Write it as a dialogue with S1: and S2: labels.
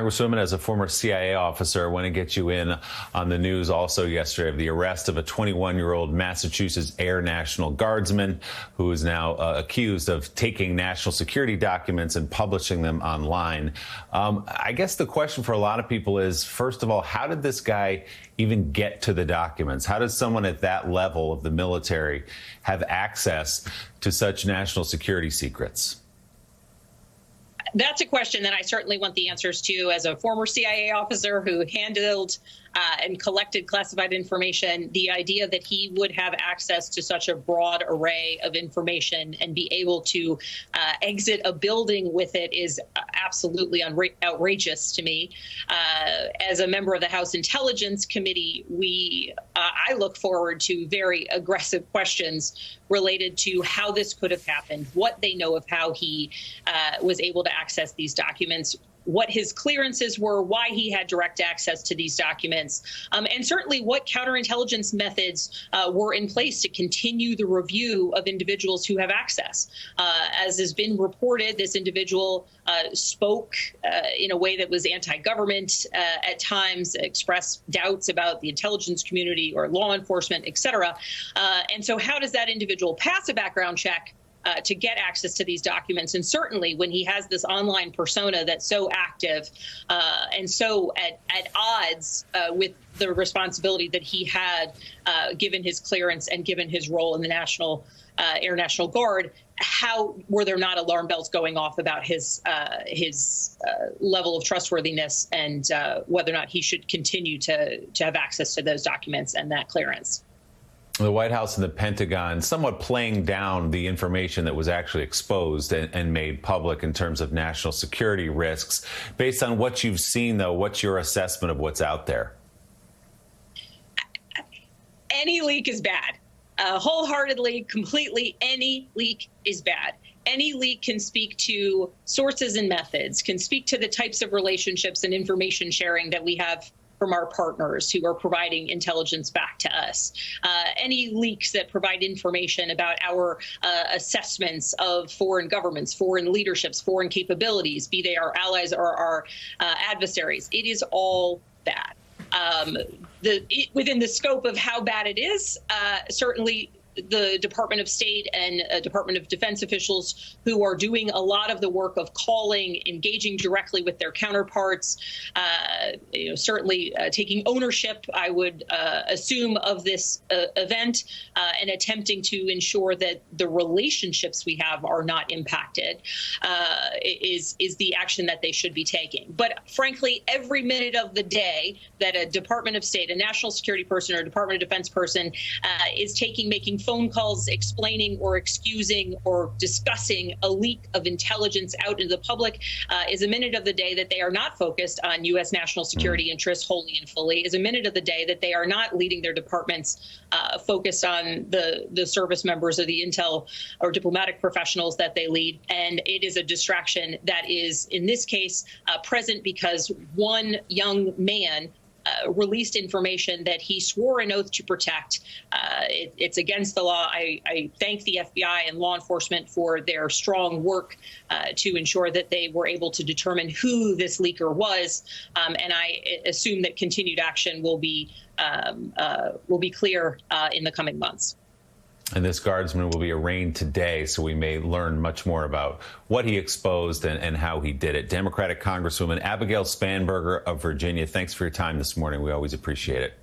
S1: Congresswoman, as a former CIA officer, I want to get you in on the news also yesterday of the arrest of a 21-year-old Massachusetts Air National Guardsman who is now accused of taking national security documents and publishing them online. I guess the question for a lot of people is, first of all, how did this guy even get to the documents? How does someone at that level of the military have access to such national security secrets?
S2: That's a question that I certainly want the answers to as a former CIA officer who handled and collected classified information. The idea that he would have access to such a broad array of information and be able to exit a building with it is absolutely outrageous to me. As a member of the House Intelligence Committee, I look forward to very aggressive questions related to how this could have happened, what they know of how he was able to access these documents, what his clearances were, why he had direct access to these documents, and certainly what counterintelligence methods were in place to continue the review of individuals who have access. As has been reported, this individual spoke in a way that was anti-government at times, expressed doubts about the intelligence community or law enforcement, et cetera. And so how does that individual pass a background check to get access to these documents? And certainly when he has this online persona that's so active and so at odds with the responsibility that he had given his clearance and given his role in the Air National Guard, how were there not alarm bells going off about his level of trustworthiness and whether or not he should continue to have access to those documents and that clearance?
S1: The White House and the Pentagon somewhat playing down the information that was actually exposed and made public in terms of national security risks. Based on what you've seen, though, what's your assessment of what's out there?
S2: Any leak is bad. Wholeheartedly, completely, any leak is bad. Any leak can speak to sources and methods, can speak to the types of relationships and information sharing that we have from our partners who are providing intelligence back to us. Any leaks that provide information about our assessments of foreign governments, foreign leaderships, foreign capabilities, be they our allies or our adversaries, it is all bad. Within the scope of how bad it is, certainly the Department of State and Department of Defense officials who are doing a lot of the work of calling, engaging directly with their counterparts, certainly taking ownership, I would assume, of this event and attempting to ensure that the relationships we have are not impacted is the action that they should be taking. But frankly, every minute of the day that a Department of State, a national security person or a Department of Defense person is making phone calls explaining or excusing or discussing a leak of intelligence out into the public is a minute of the day that they are not focused on U.S. national security interests wholly and fully, is a minute of the day that they are not leading their departments focused on the service members or the intel or diplomatic professionals that they lead. And it is a distraction that is, in this case, present because one young man released information that he swore an oath to protect. It's against the law. I thank the FBI and law enforcement for their strong work to ensure that they were able to determine who this leaker was. And I assume that continued action will be clear in the coming months.
S1: And this guardsman will be arraigned today, so we may learn much more about what he exposed and how he did it. Democratic Congresswoman Abigail Spanberger of Virginia, thanks for your time this morning. We always appreciate it.